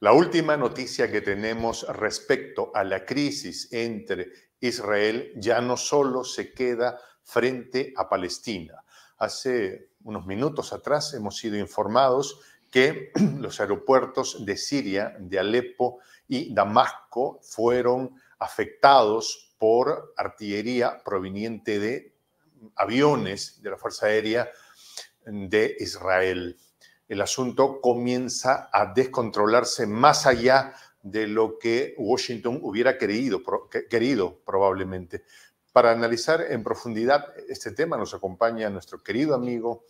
La última noticia que tenemos respecto a la crisis entre Israel ya no solo se queda frente a Palestina. Hace unos minutos atrás hemos sido informados que los aeropuertos de Siria, de Alepo y Damasco fueron afectados por artillería proveniente de aviones de la Fuerza Aérea de Israel. El asunto comienza a descontrolarse más allá de lo que Washington hubiera querido probablemente. Para analizar en profundidad este tema nos acompaña nuestro querido amigo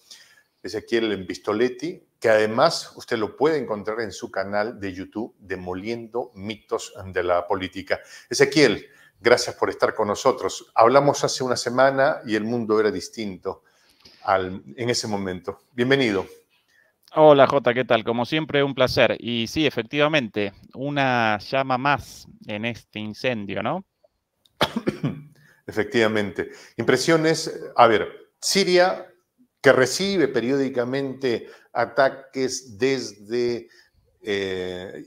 Ezequiel Pistoletti, que además usted lo puede encontrar en su canal de YouTube, Demoliendo Mitos de la Política. Ezequiel, gracias por estar con nosotros. Hablamos hace una semana y el mundo era distinto en ese momento. Bienvenido. Hola Jota, ¿qué tal? Como siempre, un placer. Y sí, efectivamente, una llama más en este incendio, ¿no? Efectivamente. Impresiones, a ver, Siria, que recibe periódicamente ataques desde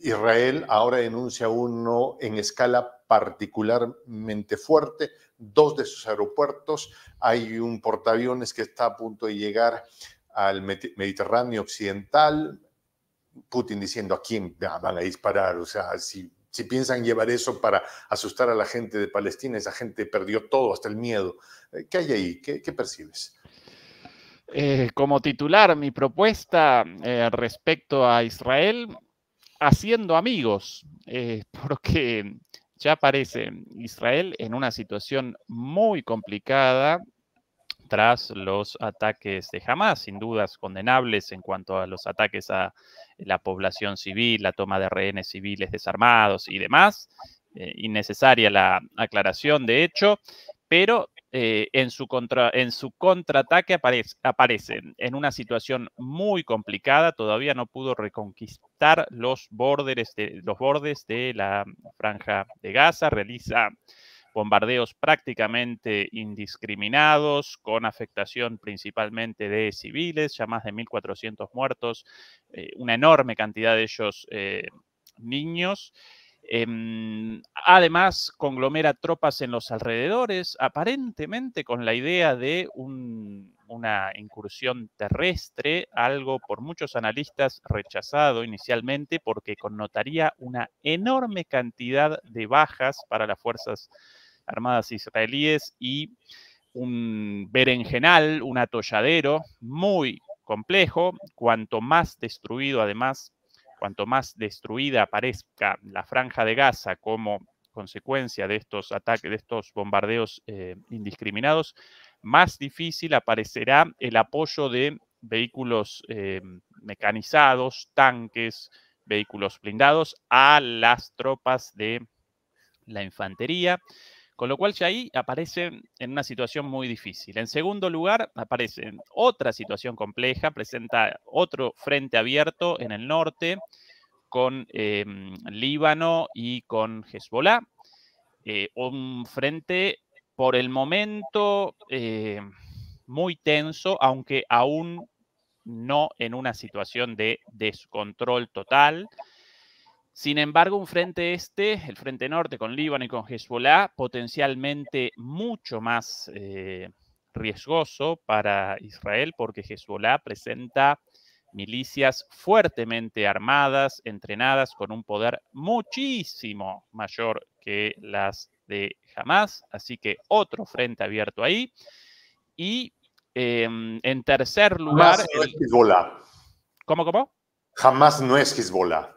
Israel, ahora denuncia uno en escala particularmente fuerte, 2 de sus aeropuertos, hay un portaaviones que está a punto de llegar al Mediterráneo occidental, Putin diciendo a quién van a disparar, o sea, si piensan llevar eso para asustar a la gente de Palestina, esa gente perdió todo, hasta el miedo. ¿Qué hay ahí? ¿Qué percibes? Como titular, mi propuesta respecto a Israel, haciendo amigos, porque ya aparece Israel en una situación muy complicada tras los ataques de Hamás, sin dudas condenables en cuanto a los ataques a la población civil, la toma de rehenes civiles desarmados y demás. Innecesaria la aclaración, de hecho, pero en su contraataque aparece en una situación muy complicada, todavía no pudo reconquistar los bordes de la franja de Gaza, realiza bombardeos prácticamente indiscriminados, con afectación principalmente de civiles, ya más de 1.400 muertos, una enorme cantidad de ellos niños. Además, conglomera tropas en los alrededores, aparentemente con la idea de una incursión terrestre, algo por muchos analistas rechazado inicialmente porque connotaría una enorme cantidad de bajas para las fuerzas armadas israelíes y un berenjenal, un atolladero muy complejo. Cuanto más destruido, además, cuanto más destruida aparezca la franja de Gaza como consecuencia de estos ataques, de estos bombardeos indiscriminados, más difícil aparecerá el apoyo de vehículos mecanizados, tanques, vehículos blindados a las tropas de la infantería, con lo cual ya ahí aparecen en una situación muy difícil. En segundo lugar, aparece en otra situación compleja, presenta otro frente abierto en el norte con Líbano y con Hezbollah. Un frente por el momento muy tenso, aunque aún no en una situación de descontrol total. Sin embargo, un frente el frente norte con Líbano y con Hezbollah, potencialmente mucho más riesgoso para Israel, porque Hezbollah presenta milicias fuertemente armadas, entrenadas, con un poder muchísimo mayor que las de Hamás. Así que otro frente abierto ahí. Y en tercer lugar... Jamás no es Hezbollah. ¿Cómo? Jamás no es Hezbollah.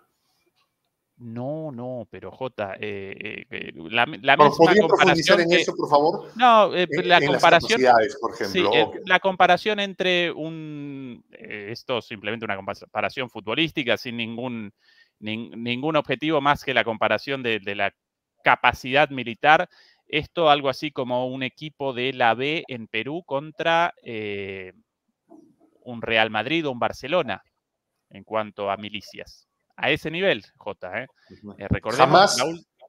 No, pero Jota, la Bueno, misma ¿podría profundizar comparación en que... eso, por favor? No, la En las comparación... capacidades, por Sí, ejemplo. la comparación entre esto es simplemente una comparación futbolística sin ningún objetivo más que la comparación de la capacidad militar. Esto algo así como un equipo de la B en Perú contra un Real Madrid o un Barcelona en cuanto a milicias. A ese nivel, Jota. Recordemos Jamás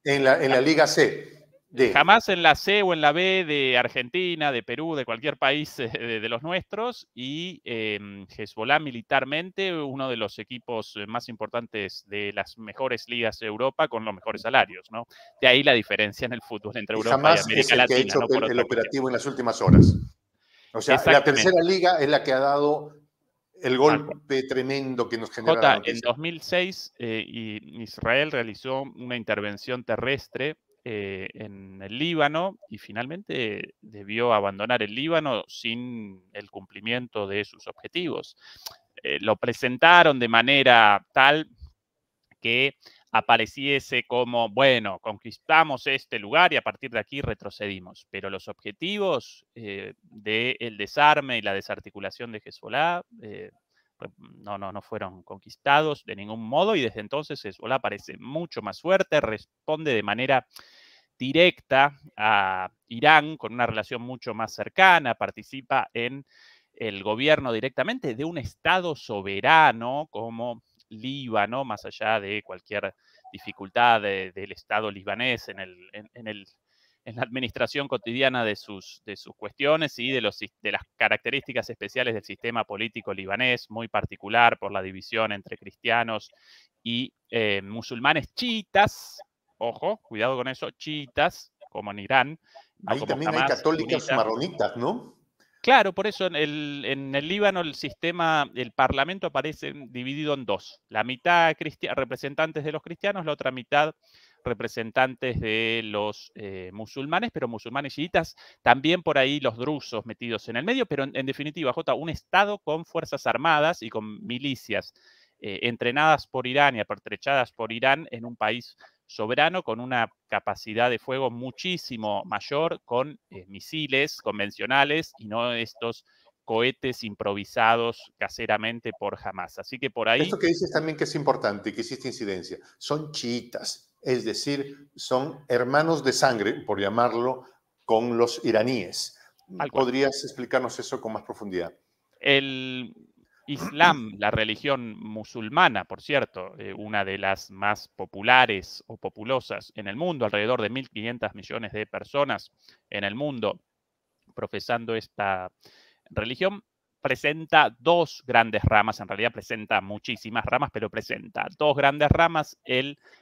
en la Liga C. de Jamás en la C o en la B de Argentina, de Perú, de cualquier país de los nuestros, y Hezbollah militarmente, uno de los equipos más importantes de las mejores ligas de Europa con los mejores salarios, ¿no? De ahí la diferencia en el fútbol entre y Europa y jamás es América el que ha Latina, hecho no por el otra cuestión. operativo en las últimas horas. O sea, la tercera Exactamente, liga es la que ha dado el tal cual. golpe tremendo que nos genera la Jota, en noticia. 2006 Israel realizó una intervención terrestre en el Líbano y finalmente debió abandonar el Líbano sin el cumplimiento de sus objetivos. Lo presentaron de manera tal que apareciese como, bueno, conquistamos este lugar y a partir de aquí retrocedimos. Pero los objetivos del desarme y la desarticulación de Hezbollah no fueron conquistados de ningún modo y desde entonces Hezbollah parece mucho más fuerte, responde de manera directa a Irán con una relación mucho más cercana, participa en el gobierno directamente de un Estado soberano como Líbano, más allá de cualquier dificultad del Estado libanés en la administración cotidiana de sus cuestiones y de las características especiales del sistema político libanés, muy particular por la división entre cristianos y musulmanes chiitas. Ojo, cuidado con eso, chiitas, como en Irán, no Ahí como también hay Hamas, católicos sunita. marronitas, ¿no? Claro, por eso en el Líbano el parlamento aparece dividido en dos. La mitad representantes de los cristianos, la otra mitad representantes de los musulmanes, pero musulmanes chiitas, también por ahí los drusos metidos en el medio, pero en definitiva, Jota, un Estado con fuerzas armadas y con milicias entrenadas por Irán y apertrechadas por Irán en un país soberano con una capacidad de fuego muchísimo mayor, con misiles convencionales y no estos cohetes improvisados caseramente por Hamas. Así que por ahí, Esto que dices también que es importante, que hiciste incidencia, son chiitas, es decir, son hermanos de sangre, por llamarlo, con los iraníes. tal cual. ¿Podrías explicarnos eso con más profundidad? El Islam, la religión musulmana, por cierto, una de las más populares o populosas en el mundo, alrededor de 1.500 millones de personas en el mundo profesando esta religión, presenta dos grandes ramas, en realidad presenta muchísimas ramas, pero presenta dos grandes ramas,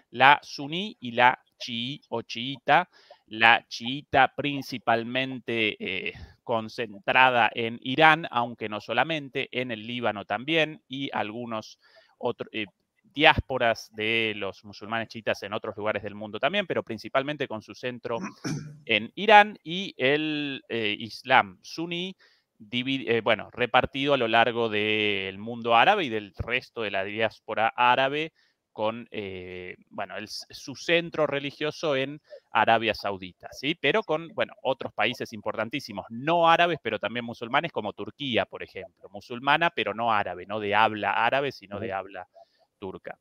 la suní y la chií o chiita. La chiita principalmente concentrada en Irán, aunque no solamente, en el Líbano también y algunos otros diásporas de los musulmanes chiitas en otros lugares del mundo también, pero principalmente con su centro en Irán y el Islam suní, repartido a lo largo del mundo árabe y del resto de la diáspora árabe, con su centro religioso en Arabia Saudita, ¿sí? Pero con otros países importantísimos, no árabes, pero también musulmanes, como Turquía, por ejemplo, musulmana, pero no árabe, no de habla árabe, sino de habla turca.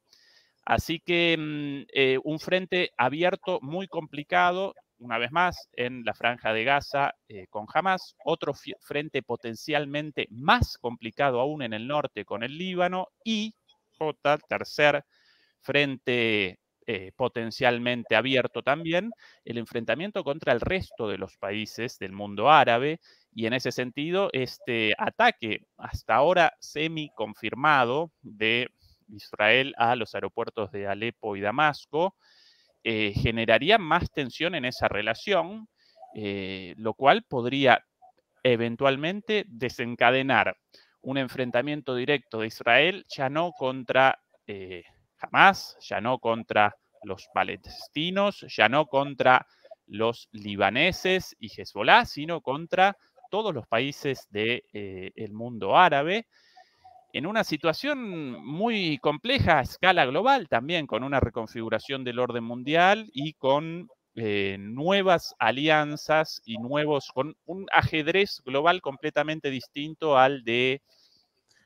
Así que un frente abierto muy complicado, una vez más, en la franja de Gaza con Hamas, otro frente potencialmente más complicado aún en el norte con el Líbano y, tercer frente potencialmente abierto también, el enfrentamiento contra el resto de los países del mundo árabe y en ese sentido este ataque hasta ahora semi confirmado de Israel a los aeropuertos de Alepo y Damasco generaría más tensión en esa relación, lo cual podría eventualmente desencadenar un enfrentamiento directo de Israel, ya no contra Hamas, ya no contra los palestinos, ya no contra los libaneses y Hezbollah, sino contra todos los países del mundo árabe, en una situación muy compleja a escala global, también con una reconfiguración del orden mundial y con nuevas alianzas y con un ajedrez global completamente distinto al de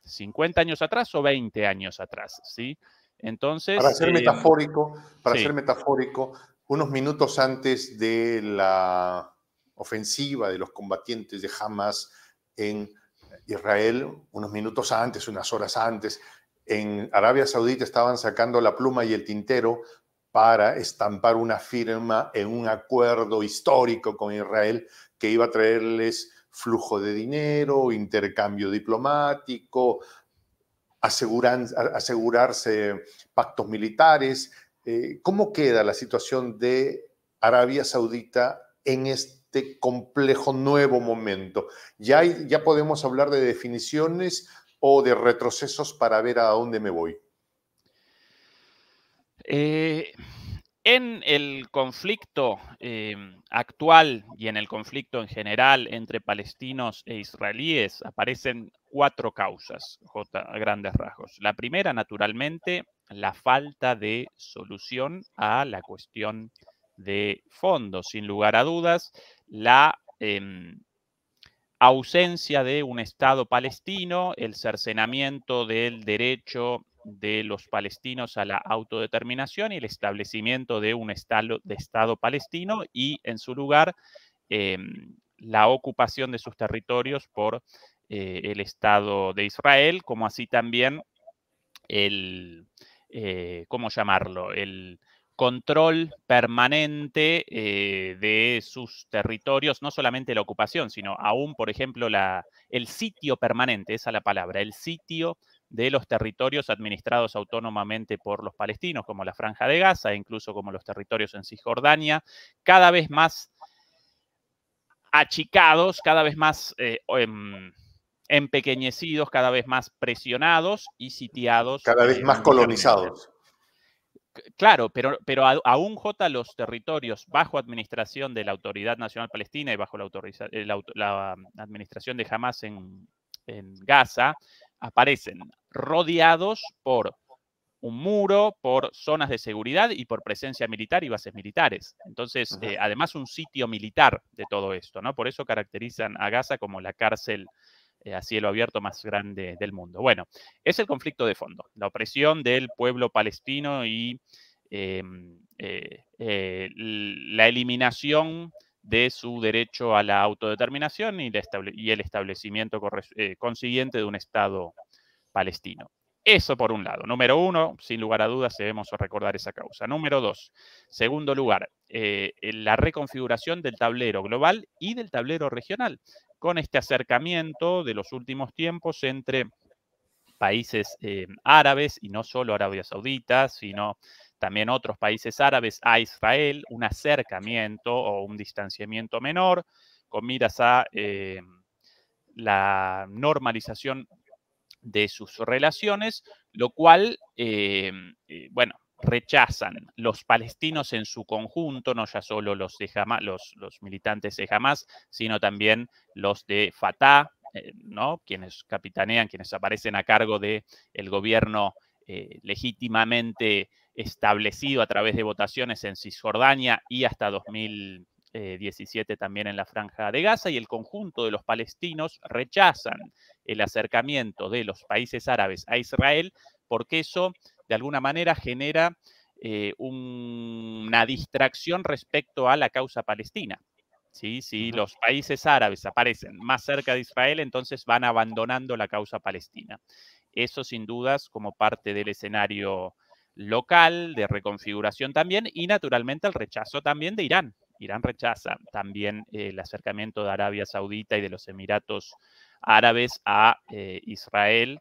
50 años atrás o 20 años atrás, ¿sí? Para Entonces, ser metafórico, para ser sí, metafórico, unos minutos antes de la ofensiva de los combatientes de Hamas en Israel, unos minutos antes, unas horas antes, en Arabia Saudita estaban sacando la pluma y el tintero para estampar una firma en un acuerdo histórico con Israel que iba a traerles flujo de dinero, intercambio diplomático, asegurarse pactos militares. ¿Cómo queda la situación de Arabia Saudita en este complejo nuevo momento? ¿Ya podemos hablar de definiciones o de retrocesos para ver a dónde me voy? En el conflicto actual y en el conflicto en general entre palestinos e israelíes aparecen cuatro causas, a grandes rasgos. La primera, naturalmente, la falta de solución a la cuestión de fondo. Sin lugar a dudas, la ausencia de un Estado palestino, el cercenamiento del derecho de los palestinos a la autodeterminación y el establecimiento de un estado palestino y, en su lugar, la ocupación de sus territorios por el Estado de Israel, como así también el, ¿cómo llamarlo? El control permanente de sus territorios, no solamente la ocupación, sino aún, por ejemplo, el sitio permanente, esa es la palabra, el sitio de los territorios administrados autónomamente por los palestinos, como la Franja de Gaza, e incluso como los territorios en Cisjordania, cada vez más achicados, cada vez más empequeñecidos, cada vez más presionados y sitiados Cada vez más militarmente. colonizados. Claro, pero aún, J, los territorios bajo administración de la Autoridad Nacional Palestina y bajo la administración de Hamas en Gaza, aparecen rodeados por un muro, por zonas de seguridad y por presencia militar y bases militares. Entonces, además un sitio militar de todo esto, ¿no? Por eso caracterizan a Gaza como la cárcel a cielo abierto más grande del mundo. Bueno, es el conflicto de fondo, la opresión del pueblo palestino y la eliminación de su derecho a la autodeterminación y el establecimiento consiguiente de un Estado palestino. Eso por un lado. Número uno, sin lugar a dudas, debemos recordar esa causa. Número dos, segundo lugar, la reconfiguración del tablero global y del tablero regional, con este acercamiento de los últimos tiempos entre países árabes, y no solo Arabia Saudita, sino también otros países árabes a Israel, un acercamiento o un distanciamiento menor, con miras a la normalización de sus relaciones, lo cual, bueno, rechazan los palestinos en su conjunto, no ya solo los de Hamas, los militantes de Hamas, sino también los de Fatah, ¿no? Quienes capitanean, quienes aparecen a cargo del gobierno legítimamente establecido a través de votaciones en Cisjordania y hasta 2017 también en la Franja de Gaza, y el conjunto de los palestinos rechazan el acercamiento de los países árabes a Israel, porque eso de alguna manera genera una distracción respecto a la causa palestina. ¿Sí? Si los países árabes aparecen más cerca de Israel, entonces van abandonando la causa palestina. Eso sin dudas como parte del escenario local, de reconfiguración también, y naturalmente el rechazo también de Irán. Irán rechaza también el acercamiento de Arabia Saudita y de los Emiratos Árabes a Israel.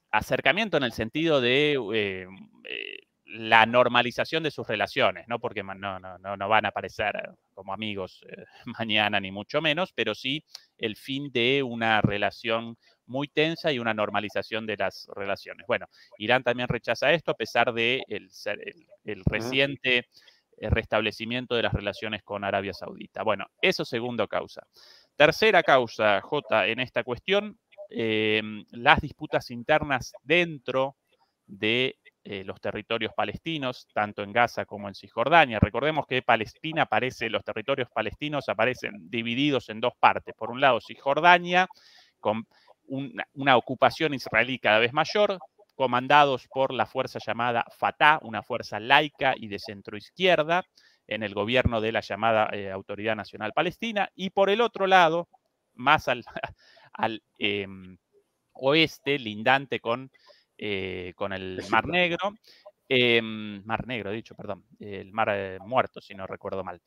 Acercamiento en el sentido de la normalización de sus relaciones, ¿no? Porque no van a aparecer como amigos mañana, ni mucho menos, pero sí el fin de una relación muy tensa y una normalización de las relaciones. Bueno, Irán también rechaza esto a pesar de el reciente restablecimiento de las relaciones con Arabia Saudita. Bueno, eso segunda causa. Tercera causa, J, en esta cuestión, las disputas internas dentro de los territorios palestinos, tanto en Gaza como en Cisjordania. Recordemos que los territorios palestinos aparecen divididos en dos partes. Por un lado, Cisjordania, con una ocupación israelí cada vez mayor, comandados por la fuerza llamada Fatah, una fuerza laica y de centroizquierda, en el gobierno de la llamada Autoridad Nacional Palestina, y por el otro lado, más al oeste, lindante con el Mar Negro, Mar Negro, he dicho, perdón, el Mar Muerto, si no recuerdo mal.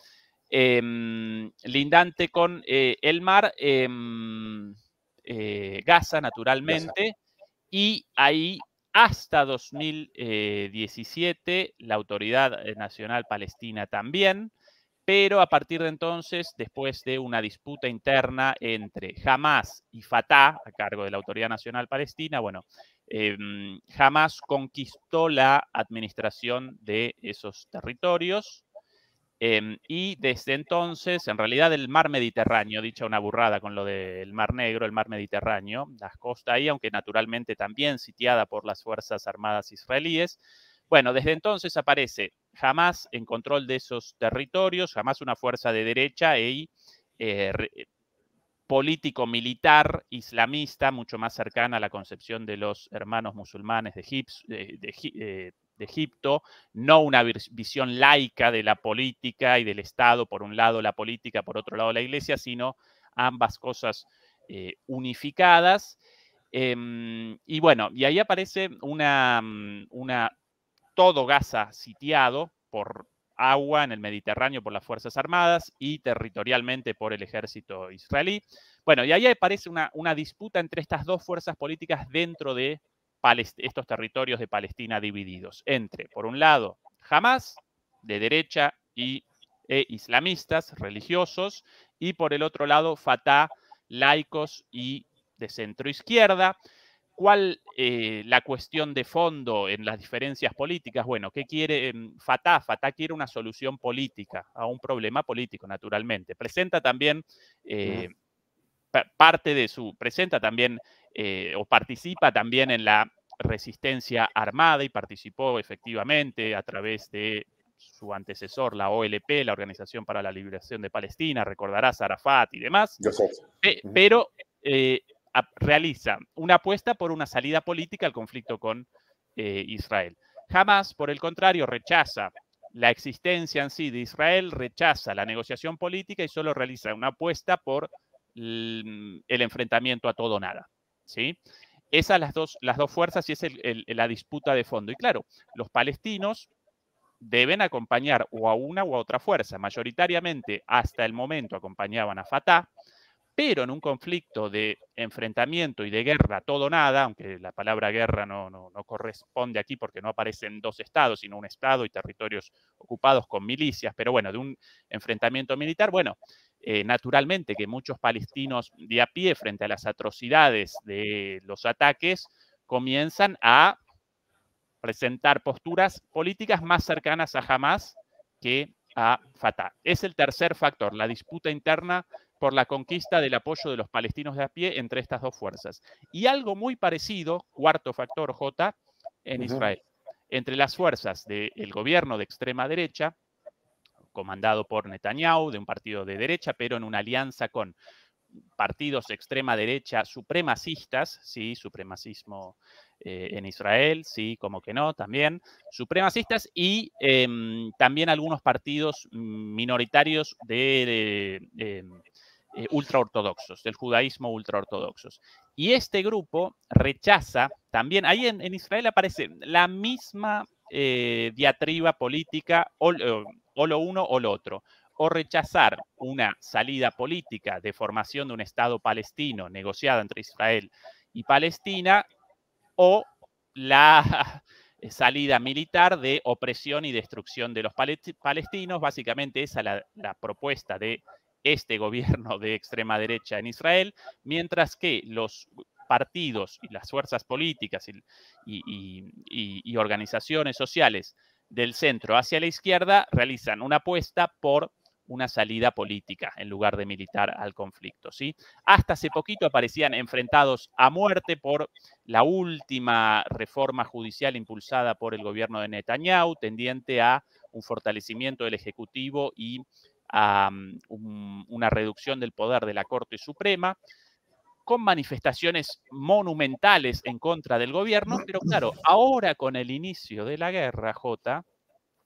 Lindante con el mar, Gaza, naturalmente, y ahí hasta 2017 la Autoridad Nacional Palestina también, pero a partir de entonces, después de una disputa interna entre Hamás y Fatah, a cargo de la Autoridad Nacional Palestina, bueno, Hamás conquistó la administración de esos territorios. Y desde entonces, en realidad el mar Mediterráneo, dicha una burrada con lo del Mar Negro, el mar Mediterráneo, las costas ahí, aunque naturalmente también sitiada por las Fuerzas Armadas israelíes. Bueno, desde entonces aparece Hamás en control de esos territorios, Hamás una fuerza de derecha y político-militar islamista, mucho más cercana a la concepción de los hermanos musulmanes de Egipto, no una visión laica de la política y del Estado, por un lado la política, por otro lado la iglesia, sino ambas cosas unificadas. Y bueno, y ahí aparece todo Gaza sitiado por agua en el Mediterráneo por las Fuerzas Armadas y territorialmente por el ejército israelí. Bueno, y ahí aparece una disputa entre estas dos fuerzas políticas dentro de estos territorios de Palestina divididos, entre, por un lado, Hamás, de derecha e islamistas, religiosos, y por el otro lado, Fatah, laicos y de centro izquierda. ¿Cuál la cuestión de fondo en las diferencias políticas? Bueno, ¿qué quiere Fatah? Fatah quiere una solución política a un problema político, naturalmente. Presenta también parte de presenta también o participa también en la resistencia armada y participó efectivamente a través de su antecesor, la OLP, la Organización para la Liberación de Palestina, recordarás Arafat y demás, pero realiza una apuesta por una salida política al conflicto con Israel. Hamás, por el contrario, rechaza la existencia en sí de Israel, rechaza la negociación política y solo realiza una apuesta por el enfrentamiento a todo o nada. ¿Sí? Esas las dos fuerzas y es la disputa de fondo. Y claro, los palestinos deben acompañar o a una u a otra fuerza. Mayoritariamente, hasta el momento, acompañaban a Fatah, pero en un conflicto de enfrentamiento y de guerra todo o nada, aunque la palabra guerra no corresponde aquí porque no aparecen dos estados, sino un estado y territorios ocupados con milicias, pero bueno, de un enfrentamiento militar, bueno, naturalmente que muchos palestinos de a pie frente a las atrocidades de los ataques comienzan a presentar posturas políticas más cercanas a Hamás que a Fatah. Es el tercer factor, la disputa interna por la conquista del apoyo de los palestinos de a pie entre estas dos fuerzas. Y algo muy parecido, cuarto factor, J, en Israel, entre las fuerzas del gobierno de extrema derecha, comandado por Netanyahu, de un partido de derecha, pero en una alianza con partidos de extrema derecha supremacistas, sí, supremacismo en Israel, sí, como que no, también, supremacistas y también algunos partidos minoritarios de ultraortodoxos, del judaísmo ultraortodoxos. Y este grupo rechaza también, ahí en Israel aparece la misma diatriba política, o lo uno o lo otro, o rechazar una salida política de formación de un Estado palestino negociada entre Israel y Palestina, o la salida militar de opresión y destrucción de los palestinos. Básicamente esa es la propuesta de este gobierno de extrema derecha en Israel, mientras que los partidos y las fuerzas políticas y organizaciones sociales del centro hacia la izquierda realizan una apuesta por una salida política en lugar de militar al conflicto, ¿sí? Hasta hace poquito aparecían enfrentados a muerte por la última reforma judicial impulsada por el gobierno de Netanyahu, tendiente a un fortalecimiento del Ejecutivo y a una reducción del poder de la Corte Suprema, con manifestaciones monumentales en contra del gobierno, pero claro, ahora con el inicio de la guerra, J,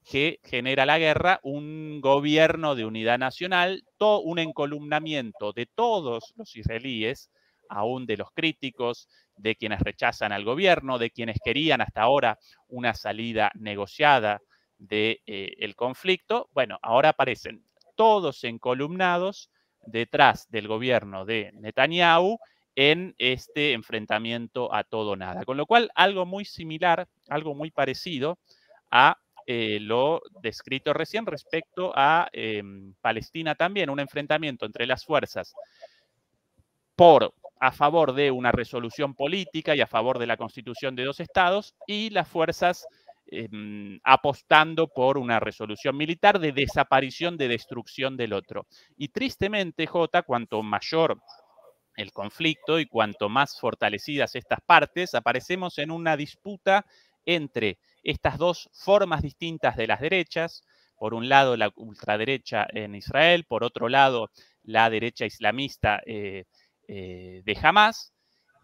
que genera la guerra, un gobierno de unidad nacional, un encolumnamiento de todos los israelíes aún de los críticos, de quienes rechazan al gobierno, de quienes querían hasta ahora una salida negociada del conflicto. Bueno, ahora aparecen todos encolumnados detrás del gobierno de Netanyahu en este enfrentamiento a todo o nada. Con lo cual, algo muy similar, algo muy parecido a lo descrito recién respecto a Palestina también, un enfrentamiento entre las fuerzas a favor de una resolución política y a favor de la constitución de 2 estados, y las fuerzas apostando por una resolución militar de desaparición, de destrucción del otro. Y tristemente, Jota, cuanto mayor el conflicto y cuanto más fortalecidas estas partes, aparecemos en una disputa entre estas dos formas distintas de las derechas. Por un lado, la ultraderecha en Israel, por otro lado, la derecha islamista de Hamas.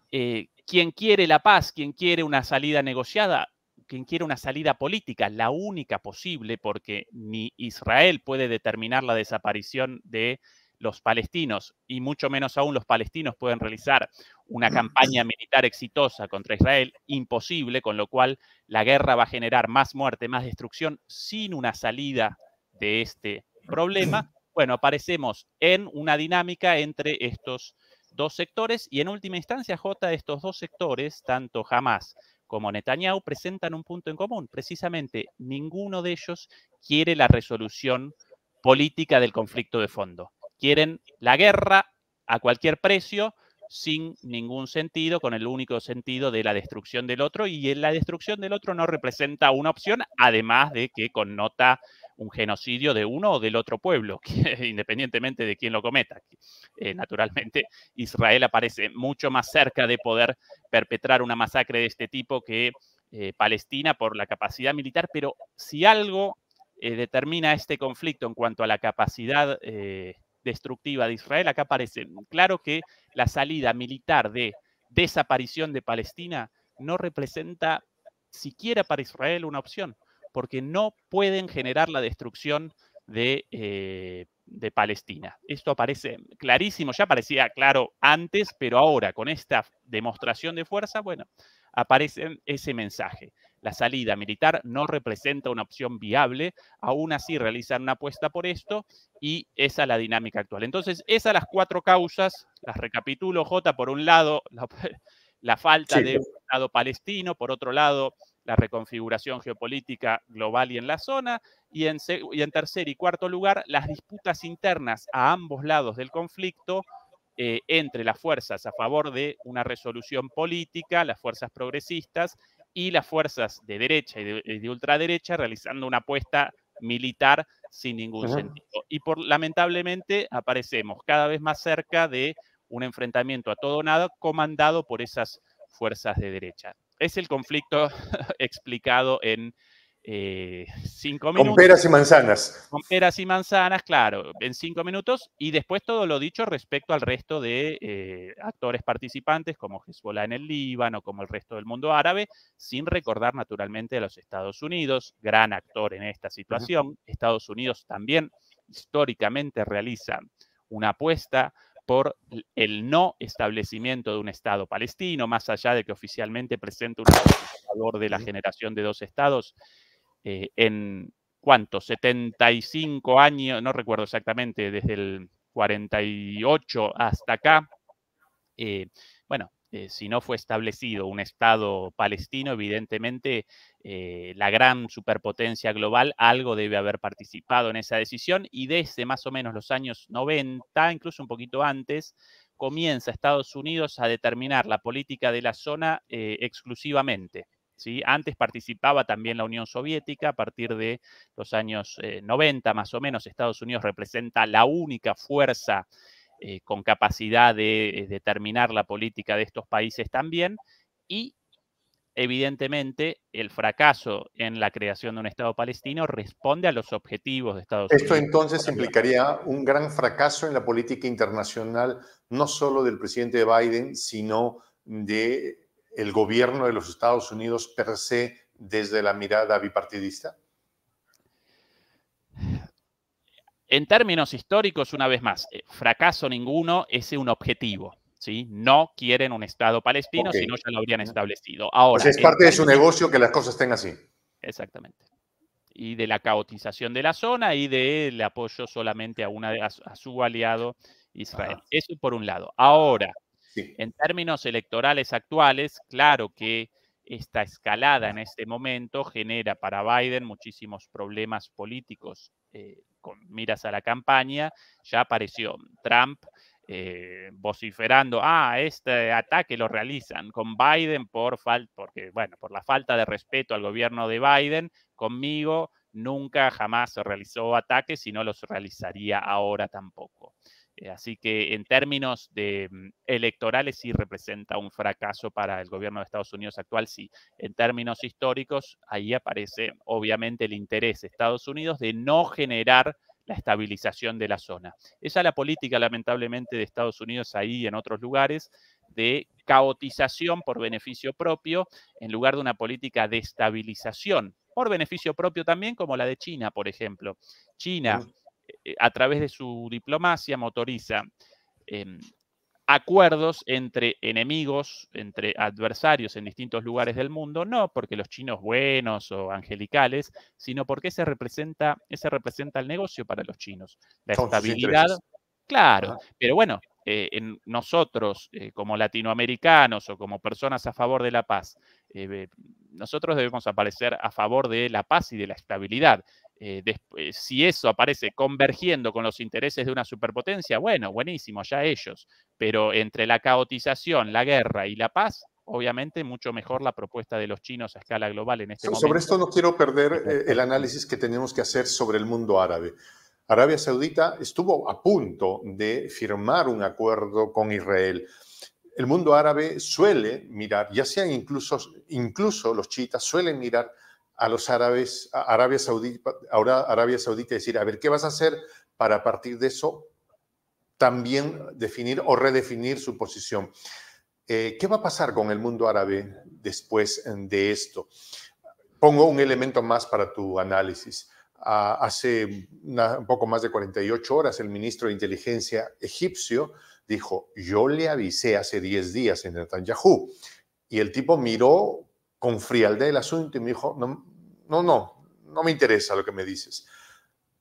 Quien quiere la paz, quien quiere una salida negociada, quien quiere una salida política, la única posible, porque ni Israel puede determinar la desaparición de los palestinos, y mucho menos aún los palestinos pueden realizar una campaña militar exitosa contra Israel, imposible, con lo cual la guerra va a generar más muerte, más destrucción, sin una salida de este problema. Bueno, aparecemos en una dinámica entre estos dos sectores, y en última instancia, J, estos dos sectores, tanto Hamas como Netanyahu, presentan un punto en común. Precisamente, ninguno de ellos quiere la resolución política del conflicto de fondo. Quieren la guerra a cualquier precio, sin ningún sentido, con el único sentido de la destrucción del otro, y la destrucción del otro no representa una opción, además de que connota un genocidio de uno o del otro pueblo, independientemente de quién lo cometa. Naturalmente, Israel aparece mucho más cerca de poder perpetrar una masacre de este tipo que Palestina por la capacidad militar, pero si algo determina este conflicto en cuanto a la capacidad destructiva de Israel, acá aparece claro que la salida militar de desaparición de Palestina no representa siquiera para Israel una opción, porque no pueden generar la destrucción de Palestina. Esto aparece clarísimo, ya parecía claro antes, pero ahora con esta demostración de fuerza, bueno, aparece ese mensaje. La salida militar no representa una opción viable, aún así realizan una apuesta por esto, y esa es la dinámica actual. Entonces, esas las 4 causas, las recapitulo, J, por un lado, la falta Sí, de un Estado palestino, por otro lado, la reconfiguración geopolítica global y en la zona, y en tercer y cuarto lugar, las disputas internas a ambos lados del conflicto, entre las fuerzas a favor de una resolución política, las fuerzas progresistas, y las fuerzas de derecha y de ultraderecha realizando una apuesta militar sin ningún sentido. Y lamentablemente aparecemos cada vez más cerca de un enfrentamiento a todo o nada comandado por esas fuerzas de derecha. Es el conflicto explicado en 5 con minutos. peras y manzanas. Con peras y manzanas, claro, en 5 minutos, y después todo lo dicho respecto al resto de actores participantes, como Hezbollah en el Líbano, como el resto del mundo árabe, sin recordar naturalmente a los Estados Unidos, gran actor en esta situación. Estados Unidos también históricamente realiza una apuesta por el no establecimiento de un Estado palestino, más allá de que oficialmente presenta un favor de la generación de 2 estados en ¿cuántos? 75 años, no recuerdo exactamente, desde el 48 hasta acá. Bueno, si no fue establecido un Estado palestino, evidentemente la gran superpotencia global algo debe haber participado en esa decisión, y desde más o menos los años 90, incluso un poquito antes, comienza Estados Unidos a determinar la política de la zona exclusivamente. ¿Sí? Antes participaba también la Unión Soviética. A partir de los años 90 más o menos, Estados Unidos representa la única fuerza con capacidad de determinar la política de estos países también, y evidentemente el fracaso en la creación de un Estado palestino responde a los objetivos de Estados Esto Unidos. entonces implicaría un gran fracaso en la política internacional, no solo del presidente Biden, sino de el gobierno de los Estados Unidos per se desde la mirada bipartidista. En términos históricos, una vez más, fracaso ninguno, es un objetivo. ¿sí? No quieren un Estado palestino, Ok. sino ya lo habrían establecido. O sea, Ahora, es en parte de su términos... negocio que las cosas estén así. Exactamente. Y de la caotización de la zona y del apoyo solamente a su aliado Israel. Ajá. Eso por un lado. Ahora, Sí. en términos electorales actuales, claro que esta escalada en este momento genera para Biden muchísimos problemas políticos con miras a la campaña. Ya apareció Trump vociferando, este ataque lo realizan con Biden porque, bueno, por la falta de respeto al gobierno de Biden. Conmigo nunca jamás se realizó ataques y no los realizaría ahora tampoco. Así que en términos electorales sí representa un fracaso para el gobierno de Estados Unidos actual, sí. En términos históricos, ahí aparece obviamente el interés de Estados Unidos de no generar la estabilización de la zona. Esa es la política, lamentablemente, de Estados Unidos ahí y en otros lugares, de caotización por beneficio propio, en lugar de una política de estabilización por beneficio propio también, como la de China, por ejemplo. China, a través de su diplomacia, motoriza acuerdos entre enemigos, entre adversarios en distintos lugares del mundo, no porque los chinos buenos o angelicales, sino porque ese representa el negocio para los chinos. La Son sus estabilidad, intereses. claro, Ajá. pero bueno, en nosotros como latinoamericanos o como personas a favor de la paz, nosotros debemos aparecer a favor de la paz y de la estabilidad. Si eso aparece convergiendo con los intereses de una superpotencia, bueno, buenísimo, ya ellos. Pero entre la caotización, la guerra y la paz, obviamente mucho mejor la propuesta de los chinos a escala global en este Sobre momento esto no quiero perder que la de el Estados Unidos. análisis que tenemos que hacer sobre el mundo árabe. Arabia Saudita estuvo a punto de firmar un acuerdo con Israel. El mundo árabe suele mirar, ya sean incluso los chiitas, suelen mirar a los árabes, a Arabia Saudita y decir, a ver, ¿qué vas a hacer para a partir de eso también definir o redefinir su posición? ¿Qué va a pasar con el mundo árabe después de esto? Pongo un elemento más para tu análisis. Hace un poco más de 48 horas, el ministro de Inteligencia egipcio dijo, yo le avisé hace 10 días en Netanyahu. Y el tipo miró con frialdad el asunto y me dijo, no me interesa lo que me dices.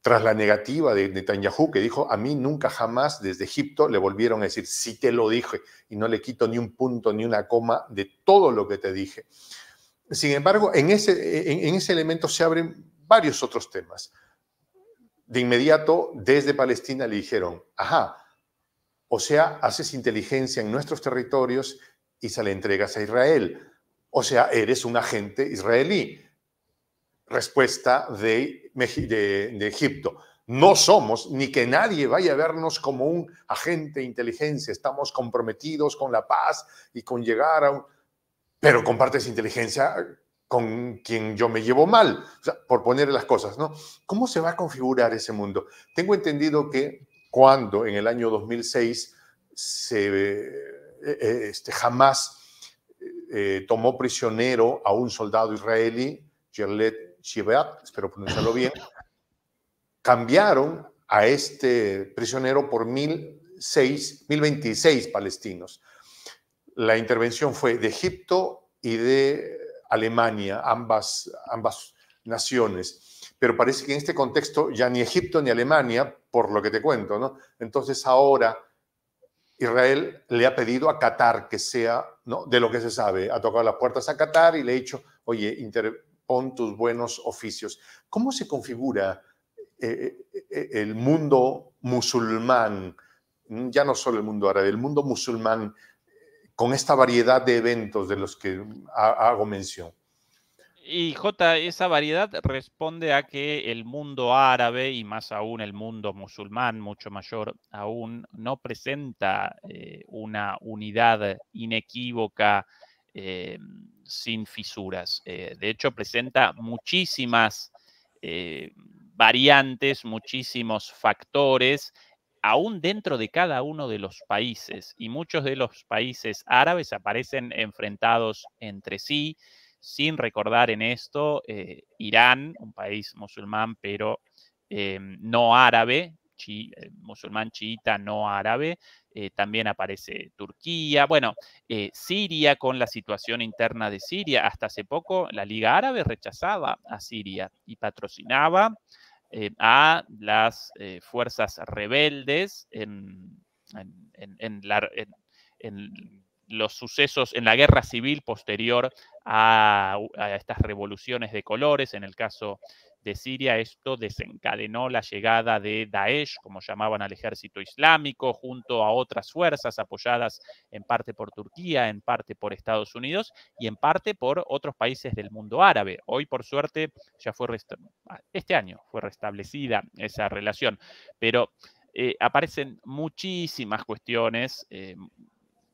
Tras la negativa de Netanyahu, que dijo, a mí nunca jamás desde Egipto le volvieron a decir, sí te lo dije y no le quito ni un punto ni una coma de todo lo que te dije. Sin embargo, en ese elemento se abren varios otros temas. De inmediato, desde Palestina le dijeron, ajá, o sea, haces inteligencia en nuestros territorios y se la entregas a Israel. O sea, eres un agente israelí. Respuesta de Egipto. No somos, ni que nadie vaya a vernos como un agente de inteligencia. Estamos comprometidos con la paz y con llegar a un... Pero compartes inteligencia con quien yo me llevo mal, o sea, por poner las cosas, ¿no? ¿Cómo se va a configurar ese mundo? Tengo entendido que cuando en el año 2006 Hamas tomó prisionero a un soldado israelí, Gerlet Shivat, espero pronunciarlo bien, cambiaron a este prisionero por 1026 palestinos. La intervención fue de Egipto y de Alemania, ambas naciones. Pero parece que en este contexto ya ni Egipto ni Alemania, por lo que te cuento, ¿no? Entonces ahora Israel le ha pedido a Qatar que sea, ¿no? De lo que se sabe, ha tocado las puertas a Qatar y le ha dicho, oye, interpon tus buenos oficios. ¿Cómo se configura el mundo musulmán, ya no solo el mundo árabe, el mundo musulmán, con esta variedad de eventos de los que hago mención? Y J, esa variedad responde a que el mundo árabe y más aún el mundo musulmán, mucho mayor aún, no presenta una unidad inequívoca sin fisuras. De hecho, presenta muchísimas variantes, muchísimos factores, aún dentro de cada uno de los países. Y muchos de los países árabes aparecen enfrentados entre sí sin recordar en esto Irán, un país musulmán, pero no árabe, musulmán chiita no árabe, también aparece Turquía, bueno, Siria con la situación interna de Siria. Hasta hace poco la Liga Árabe rechazaba a Siria y patrocinaba a las fuerzas rebeldes en los sucesos, en la guerra civil posterior a estas revoluciones de colores. En el caso de Siria, esto desencadenó la llegada de Daesh, como llamaban al ejército islámico, junto a otras fuerzas apoyadas en parte por Turquía, en parte por Estados Unidos y en parte por otros países del mundo árabe. Hoy, por suerte, ya este año fue restablecida esa relación, pero aparecen muchísimas cuestiones.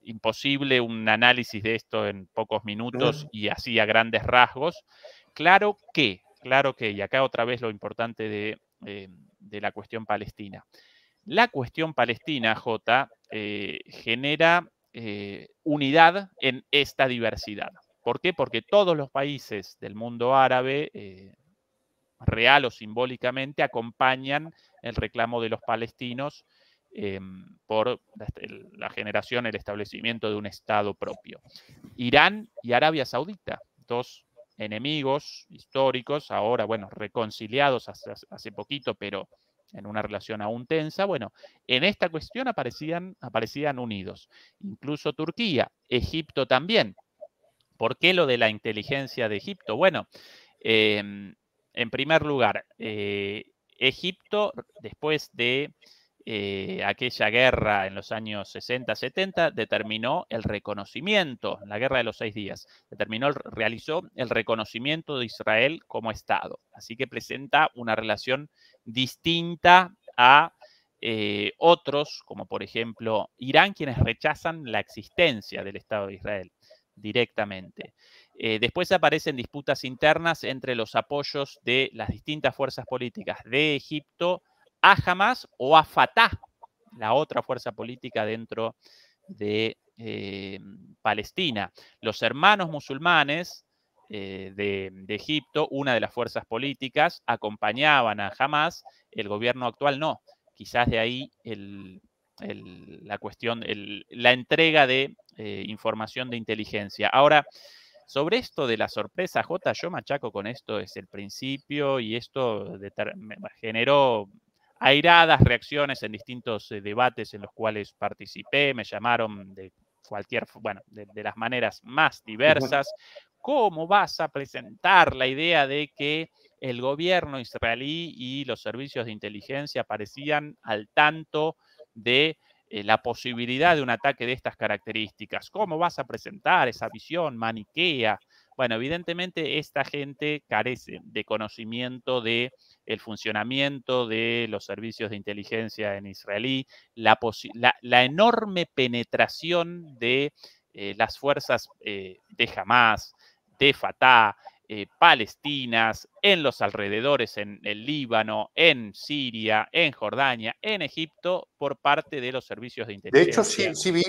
Imposible un análisis de esto en pocos minutos y así a grandes rasgos. Claro que, y acá otra vez lo importante de la cuestión palestina. La cuestión palestina, Jota, genera unidad en esta diversidad. ¿Por qué? Porque todos los países del mundo árabe, real o simbólicamente, acompañan el reclamo de los palestinos por la generación, el establecimiento de un Estado propio. Irán y Arabia Saudita, dos enemigos históricos, ahora, bueno, reconciliados hace poquito, pero en una relación aún tensa, bueno, en esta cuestión aparecían unidos. Incluso Turquía, Egipto también. ¿Por qué lo de la inteligencia de Egipto? Bueno, en primer lugar, Egipto, después de aquella guerra en los años 60-70, determinó el reconocimiento, la guerra de los 6 días, realizó el reconocimiento de Israel como Estado. Así que presenta una relación distinta a otros, como por ejemplo Irán, quienes rechazan la existencia del Estado de Israel directamente. Después aparecen disputas internas entre los apoyos de las distintas fuerzas políticas de Egipto a Hamas o a Fatah, la otra fuerza política dentro de Palestina. Los hermanos musulmanes de Egipto, una de las fuerzas políticas, acompañaban a Hamas, el gobierno actual no. Quizás de ahí la cuestión, la entrega de información de inteligencia. Ahora, sobre esto de la sorpresa, J, yo machaco con esto desde el principio y esto generó airadas reacciones en distintos debates en los cuales participé, me llamaron de de las maneras más diversas. ¿Cómo vas a presentar la idea de que el gobierno israelí y los servicios de inteligencia parecían al tanto de la posibilidad de un ataque de estas características? ¿Cómo vas a presentar esa visión maniquea? Bueno, evidentemente esta gente carece de conocimiento de el funcionamiento de los servicios de inteligencia en israelí, la enorme penetración de las fuerzas de Hamas, de Fatah, palestinas, en los alrededores, en el Líbano, en Siria, en Jordania, en Egipto, por parte de los servicios de De hecho, inteligencia. sí vi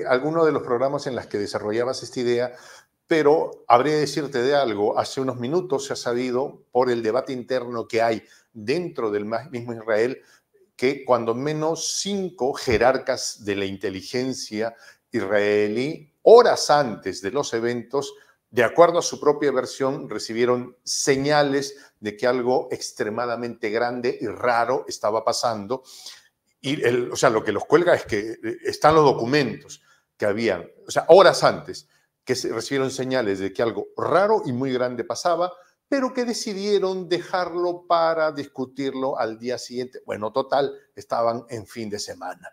algunos de los programas en los que desarrollabas esta idea, pero habría de decirte de algo. Hace unos minutos se ha sabido, por el debate interno que hay dentro del mismo Israel, que cuando menos 5 jerarcas de la inteligencia israelí, horas antes de los eventos, de acuerdo a su propia versión, recibieron señales de que algo extremadamente grande y raro estaba pasando. Y o sea, lo que los cuelga es que están los documentos que habían, o sea, horas antes, que se recibieron señales de que algo raro y muy grande pasaba, pero que decidieron dejarlo para discutirlo al día siguiente. Bueno, total, estaban en fin de semana.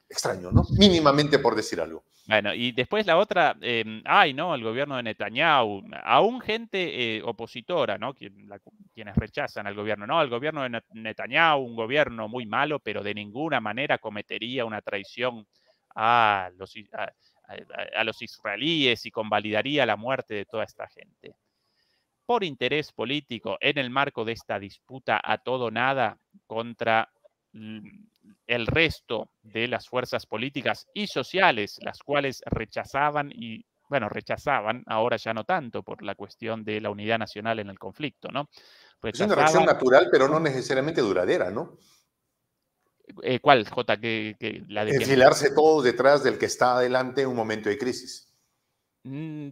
Extraño, ¿no? Mínimamente por decir algo. Bueno, y después la otra, no, el gobierno de Netanyahu, aún gente opositora, ¿no? Quienes rechazan al gobierno, no, el gobierno de Netanyahu, un gobierno muy malo, pero de ninguna manera cometería una traición a los israelíes y convalidaría la muerte de toda esta gente. Por interés político, en el marco de esta disputa a todo nada contra el resto de las fuerzas políticas y sociales, las cuales rechazaban, ahora ya no tanto por la cuestión de la unidad nacional en el conflicto, ¿no? Es una reacción Rechazaban, natural, pero no necesariamente duradera, ¿no? ¿Cuál, Jota? ¿La de quién? Enfilarse todos detrás del que está adelante en un momento de crisis.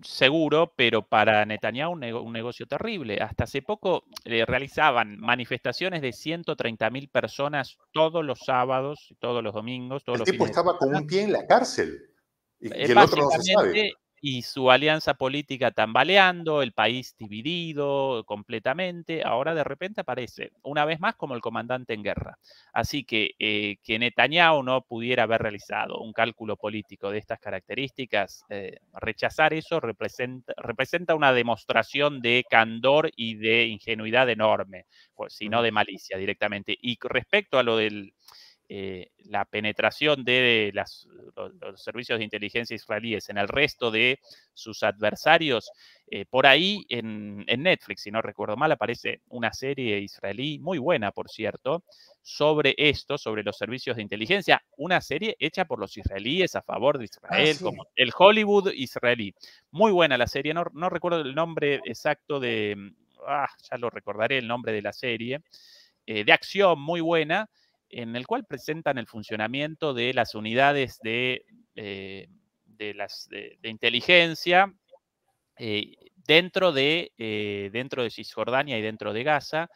Seguro, pero para Netanyahu un negocio terrible. Hasta hace poco realizaban manifestaciones de 130.000 personas todos los sábados, todos los domingos, todos El los tipo fines de estaba con semana. un pie en la cárcel y el otro no se sabe. Básicamente, y su alianza política tambaleando, el país dividido completamente, ahora de repente aparece, una vez más, como el comandante en guerra. Así que Netanyahu no pudiera haber realizado un cálculo político de estas características, rechazar eso representa una demostración de candor y de ingenuidad enorme, pues, si no de malicia directamente. Y respecto a lo del la penetración de los servicios de inteligencia israelíes en el resto de sus adversarios, por ahí en Netflix, si no recuerdo mal, aparece una serie israelí, muy buena, por cierto, sobre esto, sobre los servicios de inteligencia, una serie hecha por los israelíes a favor de Ah, Israel, sí. como el Hollywood israelí. Muy buena la serie, no recuerdo el nombre exacto ya lo recordaré el nombre de la serie, de acción muy buena, en el cual presentan el funcionamiento de las unidades de inteligencia dentro de Cisjordania y dentro de Gaza,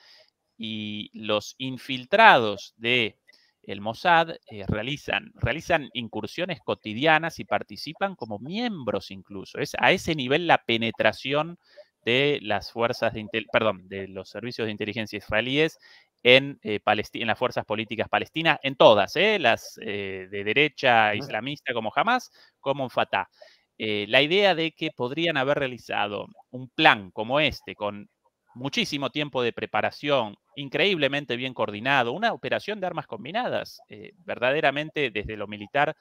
y los infiltrados de el Mossad realizan incursiones cotidianas y participan como miembros incluso. Es a ese nivel la penetración de las fuerzas de los servicios de inteligencia israelíes en las fuerzas políticas palestinas, en todas, las de derecha islamista como Hamas, como en Fatah. La idea de que podrían haber realizado un plan como este, con muchísimo tiempo de preparación, increíblemente bien coordinado, una operación de armas combinadas, verdaderamente desde lo militar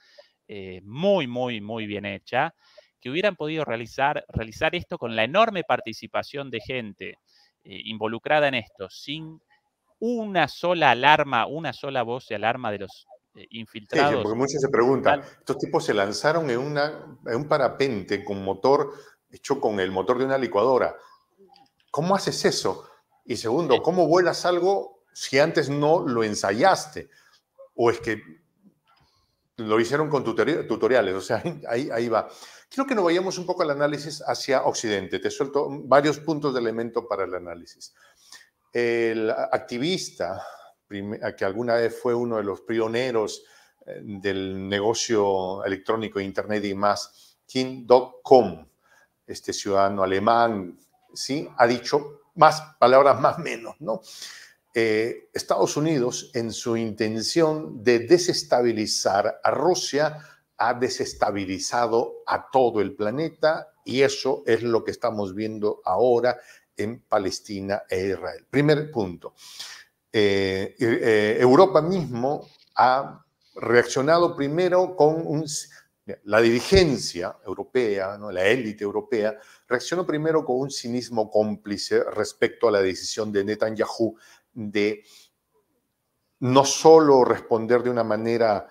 muy, muy, muy bien hecha, que hubieran podido realizar esto con la enorme participación de gente involucrada en esto, sin una sola alarma, una sola voz de alarma de los Sí, sí, infiltrados. porque muchos se preguntan, estos tipos se lanzaron en un parapente con motor hecho con el motor de una licuadora. ¿Cómo haces eso? Y segundo, ¿cómo vuelas algo si antes no lo ensayaste? ¿O es que lo hicieron con tutoriales? O sea, ahí va. Quiero que nos vayamos un poco al análisis hacia Occidente. Te suelto varios puntos de elemento para el análisis. El activista, que alguna vez fue uno de los pioneros del negocio electrónico, Internet y más, King.com, este ciudadano alemán, ¿sí? Ha dicho más palabras, más menos, ¿no? Estados Unidos, en su intención de desestabilizar a Rusia, ha desestabilizado a todo el planeta y eso es lo que estamos viendo ahora en Palestina e Israel. Primer punto. Europa mismo ha reaccionado primero con la dirigencia europea, ¿no? La élite europea, reaccionó primero con un cinismo cómplice respecto a la decisión de Netanyahu de no solo responder de una manera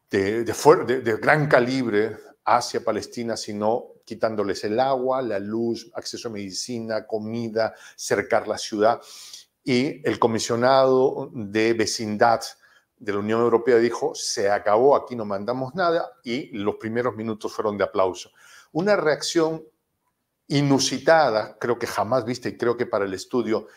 de gran calibre hacia Palestina, sino quitándoles el agua, la luz, acceso a medicina, comida, cercar la ciudad. Y el comisionado de vecindad de la Unión Europea dijo, se acabó, aquí no mandamos nada, y los primeros minutos fueron de aplauso. Una reacción inusitada, creo que jamás vista y creo que para el estudio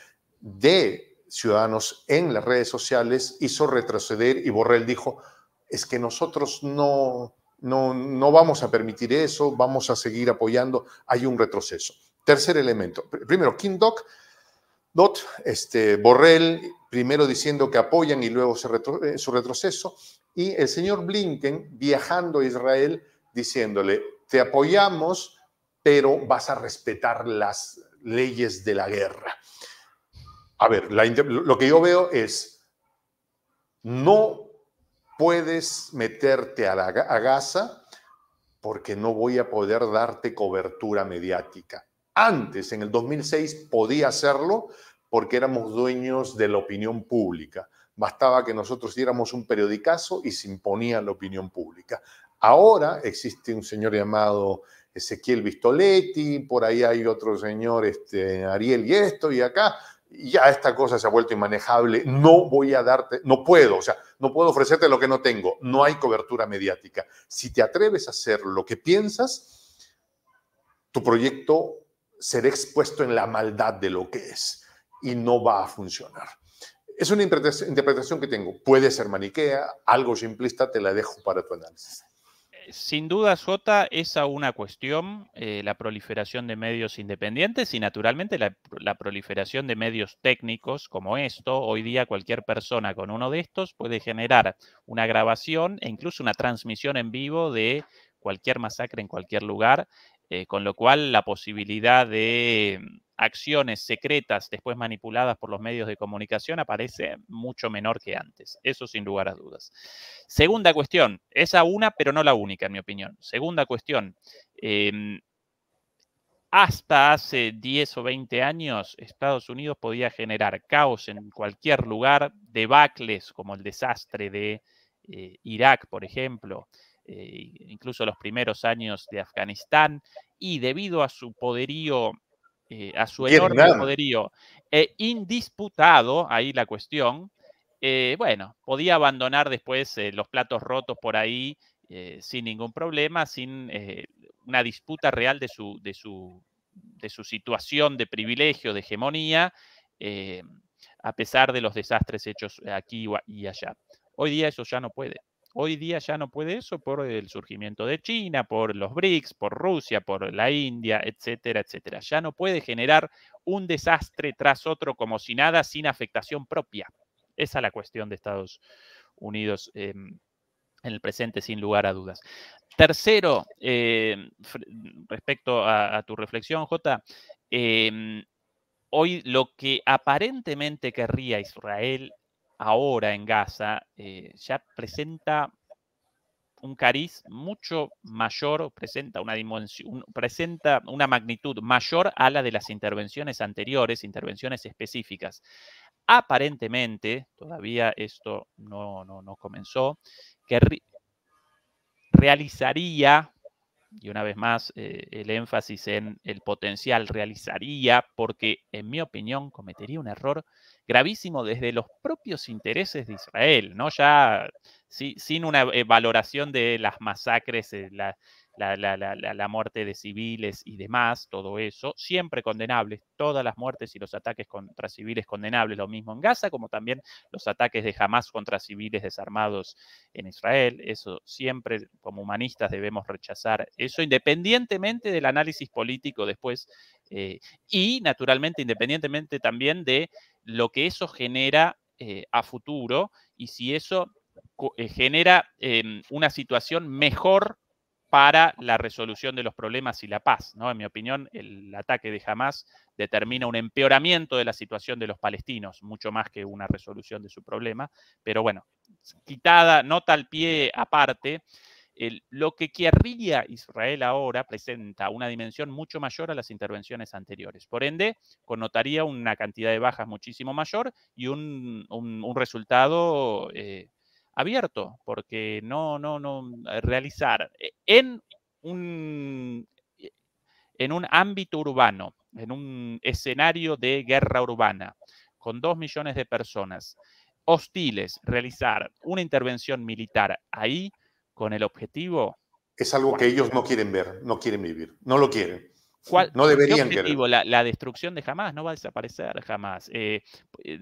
de ciudadanos en las redes sociales hizo retroceder y Borrell dijo, es que nosotros no vamos a permitir eso, vamos a seguir apoyando, hay un retroceso. Tercer elemento, primero, King Doc, Borrell primero diciendo que apoyan y luego su retroceso, y el señor Blinken viajando a Israel diciéndole, te apoyamos, pero vas a respetar las leyes de la guerra. A ver, lo que yo veo es, no puedes meterte a Gaza porque no voy a poder darte cobertura mediática. Antes, en el 2006, podía hacerlo porque éramos dueños de la opinión pública. Bastaba que nosotros diéramos un periodicazo y se imponía la opinión pública. Ahora existe un señor llamado Ezequiel Vistoletti, por ahí hay otro señor, Ariel y esto y acá, ya esta cosa se ha vuelto inmanejable, no voy a darte, no puedo, o sea, no puedo ofrecerte lo que no tengo, no hay cobertura mediática. Si te atreves a hacer lo que piensas, tu proyecto será expuesto en la maldad de lo que es y no va a funcionar. Es una interpretación que tengo. Puede ser maniquea, algo simplista, te la dejo para tu análisis. Sin duda, Jota, esa una cuestión, la proliferación de medios independientes y naturalmente la proliferación de medios técnicos como esto. Hoy día cualquier persona con uno de estos puede generar una grabación e incluso una transmisión en vivo de cualquier masacre en cualquier lugar, con lo cual la posibilidad de acciones secretas después manipuladas por los medios de comunicación aparece mucho menor que antes. Eso sin lugar a dudas. Segunda cuestión, esa una, pero no la única, en mi opinión. Segunda cuestión, hasta hace 10 o 20 años, Estados Unidos podía generar caos en cualquier lugar, debacles como el desastre de Irak, por ejemplo, incluso los primeros años de Afganistán, y debido a su poderío, a su enorme Vietnam. poderío indisputado, ahí la cuestión, bueno, podía abandonar después los platos rotos por ahí sin ningún problema, sin una disputa real de su situación de privilegio, de hegemonía, a pesar de los desastres hechos aquí y allá. Hoy día eso ya no puede. Hoy día ya no puede eso por el surgimiento de China, por los BRICS, por Rusia, por la India, etcétera, etcétera. Ya no puede generar un desastre tras otro como si nada, sin afectación propia. Esa es la cuestión de Estados Unidos en el presente, sin lugar a dudas. Tercero, respecto a tu reflexión, Jota, hoy lo que aparentemente querría Israel ahora en Gaza ya presenta un cariz mucho mayor, presenta una dimensión, presenta una magnitud mayor a la de las intervenciones anteriores, intervenciones específicas. Aparentemente, todavía esto no comenzó, que realizaría, y una vez más el énfasis en el potencial realizaría, porque en mi opinión cometería un error gravísimo desde los propios intereses de Israel, ¿no? Ya sin una valoración de las masacres, la muerte de civiles y demás, todo eso, siempre condenables, todas las muertes y los ataques contra civiles condenables, lo mismo en Gaza, como también los ataques de Hamas contra civiles desarmados en Israel, eso siempre como humanistas debemos rechazar eso, independientemente del análisis político después y naturalmente independientemente también de lo que eso genera a futuro y si eso genera una situación mejor para la resolución de los problemas y la paz, ¿no? En mi opinión, el ataque de Hamas determina un empeoramiento de la situación de los palestinos, mucho más que una resolución de su problema. Pero bueno, quitada, nota al pie aparte, lo que querría Israel ahora presenta una dimensión mucho mayor a las intervenciones anteriores. Por ende, connotaría una cantidad de bajas muchísimo mayor y un resultado abierto, porque no realizar un, en un ámbito urbano, en un escenario de guerra urbana, con 2 millones de personas hostiles, realizar una intervención militar ahí con el objetivo. Es algo que ellos no quieren ver, no quieren vivir, no lo quieren. No ¿Qué deberían querer. objetivo? La destrucción de Hamas no va a desaparecer jamás. De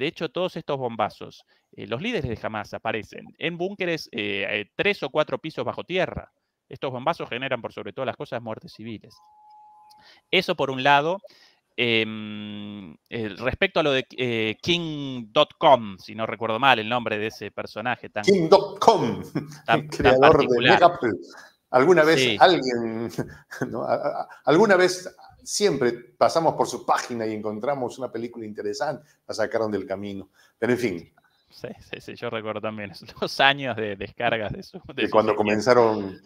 hecho, todos estos bombazos, los líderes de Hamas aparecen en búnkeres 3 o 4 pisos bajo tierra. Estos bombazos generan, por sobre todas las cosas, muertes civiles. Eso por un lado. Respecto a lo de King.com, si no recuerdo mal el nombre de ese personaje tan King.com, tan creador de particular. Megapl. Alguna vez Sí. alguien, ¿no? Alguna vez siempre pasamos por su página y encontramos una película interesante, la sacaron del camino. Pero en fin. Sí, yo recuerdo también los años de descargas de su Cuando sitio. comenzaron.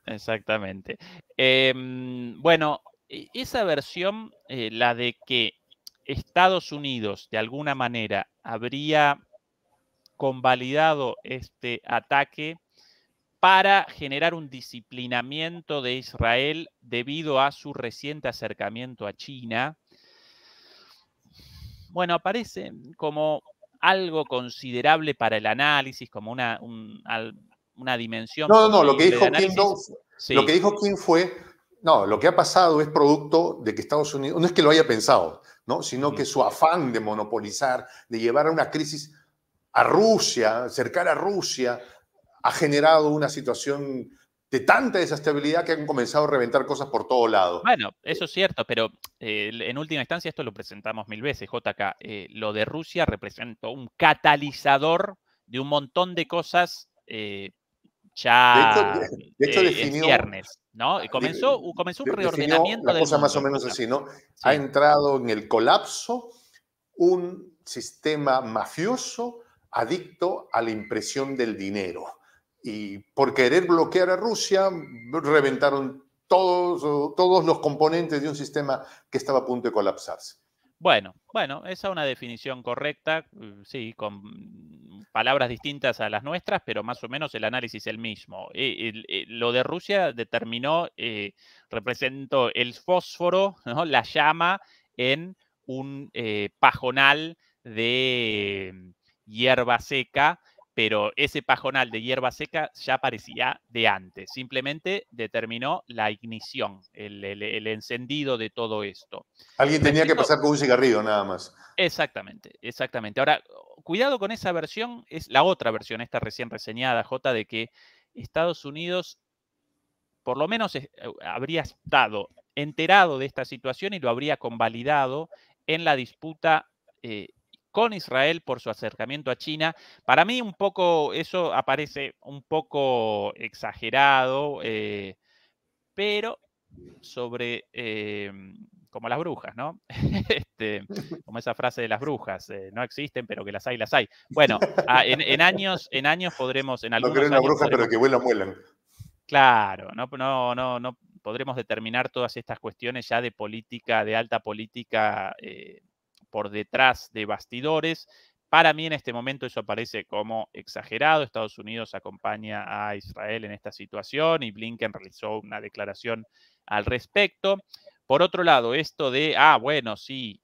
Exactamente. Bueno, esa versión, la de que Estados Unidos de alguna manera habría convalidado este ataque para generar un disciplinamiento de Israel debido a su reciente acercamiento a China. Bueno, aparece como algo considerable para el análisis, como una dimensión No, no, no, posible de análisis. Lo Sí, que dijo Kim fue, no, lo que ha pasado es producto de que Estados Unidos, no es que lo haya pensado, ¿no? Sino ujú. que su afán de monopolizar, de llevar a una crisis a Rusia, cercana a Rusia, ha generado una situación de tanta desestabilidad que han comenzado a reventar cosas por todo lado. Bueno, eso es cierto, pero en última instancia esto lo presentamos mil veces, JK. Lo de Rusia representó un catalizador de un montón de cosas ya De hecho en definió, ciernes, ¿no? Y comenzó un definió reordenamiento la del cosa más o mundo, menos Jota. así, ¿no? Ha Sí. entrado en el colapso un sistema mafioso adicto a la impresión del dinero. Y por querer bloquear a Rusia, reventaron todos los componentes de un sistema que estaba a punto de colapsarse. Bueno, esa es una definición correcta, sí, con palabras distintas a las nuestras, pero más o menos el análisis es el mismo. Lo de Rusia determinó, representó el fósforo, ¿no? La llama en un pajonal de hierba seca, pero ese pajonal de hierba seca ya parecía de antes. Simplemente determinó la ignición, el encendido de todo esto. Alguien tenía que Respecto, pasar con un cigarrillo nada más. exactamente, exactamente. Ahora, cuidado con esa versión, es la otra versión, esta recién reseñada, J, de que Estados Unidos por lo menos habría estado enterado de esta situación y lo habría convalidado en la disputa con Israel por su acercamiento a China. Para mí un poco eso aparece un poco exagerado, pero sobre, como las brujas, ¿no? Este, como esa frase de las brujas, no existen, pero que las hay, las hay. Bueno, en años podremos, en No creo algunos en la años bruja, pero podremos, que vuelan, vuelan. claro, no podremos determinar todas estas cuestiones ya de política, de alta política, por detrás de bastidores. Para mí en este momento eso parece como exagerado. Estados Unidos acompaña a Israel en esta situación y Blinken realizó una declaración al respecto. Por otro lado, esto de, bueno, sí,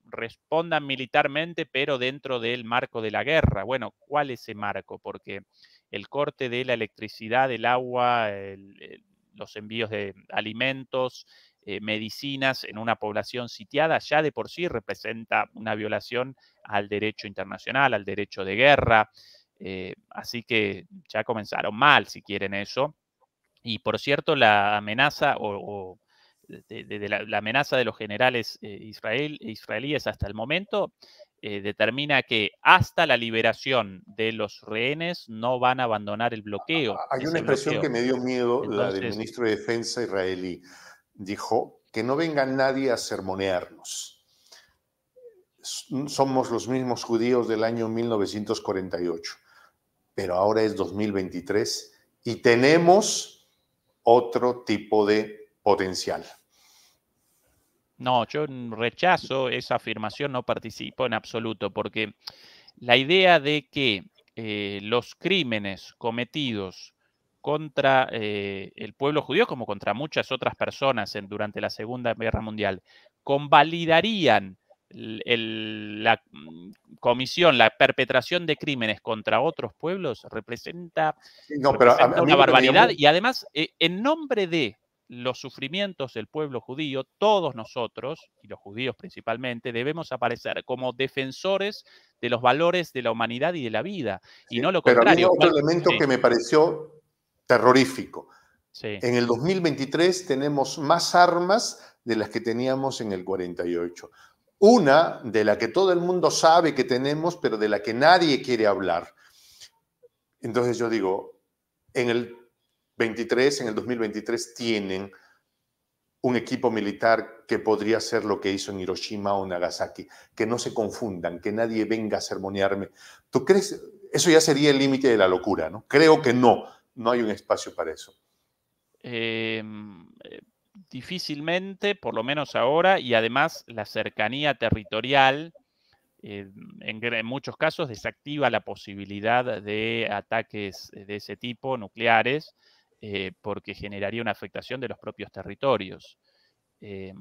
respondan militarmente, pero dentro del marco de la guerra. Bueno, ¿cuál es ese marco? Porque el corte de la electricidad, el agua, los envíos de alimentos, medicinas en una población sitiada ya de por sí representa una violación al derecho internacional, al derecho de guerra. Así que ya comenzaron mal, si quieren eso. Y por cierto, la amenaza la amenaza de los generales israelíes hasta el momento determina que hasta la liberación de los rehenes no van a abandonar el bloqueo, Hay una ese expresión que bloqueo. me dio miedo, la del Entonces, ministro de Defensa israelí. Dijo que no venga nadie a sermonearnos. Somos los mismos judíos del año 1948, pero ahora es 2023 y tenemos otro tipo de potencial. no, yo rechazo esa afirmación, no participo en absoluto, porque la idea de que los crímenes cometidos contra el pueblo judío, como contra muchas otras personas durante la Segunda Guerra Mundial, convalidarían la comisión, la perpetración de crímenes contra otros pueblos, No, pero a representa mí una lo que me barbaridad llamó, y además, en nombre de los sufrimientos del pueblo judío, todos nosotros, y los judíos principalmente, debemos aparecer como defensores de los valores de la humanidad y de la vida, y no sí, lo pero había contrario. otro elemento Sí, que me pareció terrorífico. sí. En el 2023 tenemos más armas de las que teníamos en el 48. Una de la que todo el mundo sabe que tenemos, pero de la que nadie quiere hablar. Entonces yo digo, en el 23, en el 2023 tienen un equipo militar que podría ser lo que hizo en Hiroshima o Nagasaki. Que no se confundan, que nadie venga a sermonearme. ¿Tú crees? Eso ya sería el límite de la locura, ¿no? Creo que no, no hay un espacio para eso. Difícilmente, por lo menos ahora, y además la cercanía territorial, en muchos casos desactiva la posibilidad de ataques de ese tipo, nucleares, porque generaría una afectación de los propios territorios. Eh,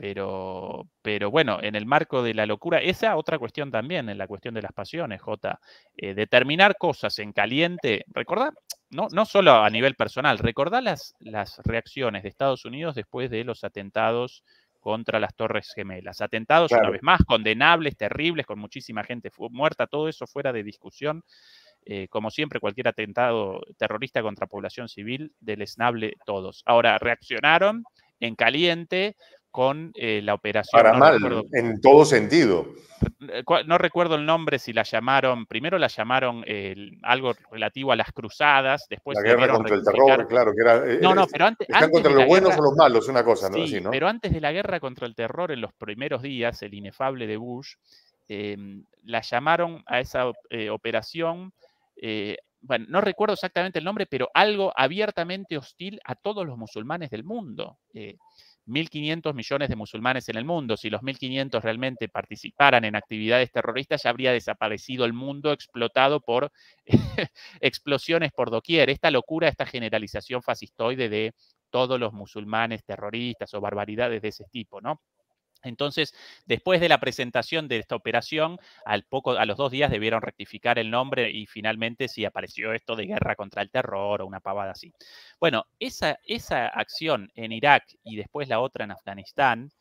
pero bueno, en el marco de la locura, esa otra cuestión también, en la cuestión de las pasiones, Jota, determinar cosas en caliente, recordá, no solo a nivel personal, recordá las reacciones de Estados Unidos después de los atentados contra las Torres Gemelas. Atentados, una Claro. vez más, condenables, terribles, con muchísima gente muerta, todo eso fuera de discusión. Como siempre, cualquier atentado terrorista contra población civil, deleznable todos. Ahora, reaccionaron en caliente con la operación, Para no mal, recuerdo, en todo sentido. no recuerdo el nombre, si la llamaron, primero la llamaron algo relativo a las cruzadas, La después guerra debieron contra el terror, rectificar. claro, que era, No, pero están antes contra de los la buenos guerra, o los malos, una cosa, ¿no? Así, sí, ¿no? pero antes de la guerra contra el terror, en los primeros días, el inefable de Bush, la llamaron a esa operación, bueno, no recuerdo exactamente el nombre, pero algo abiertamente hostil a todos los musulmanes del mundo. 1.500 millones de musulmanes en el mundo. Si los 1.500 realmente participaran en actividades terroristas, ya habría desaparecido el mundo explotado por explosiones por doquier. Esta locura, esta generalización fascistoide de todos los musulmanes terroristas o barbaridades de ese tipo, ¿no? Entonces, después de la presentación de esta operación, a los 2 días debieron rectificar el nombre y finalmente sí apareció esto de guerra contra el terror o una pavada así. Bueno, esa acción en Irak y después la otra en Afganistán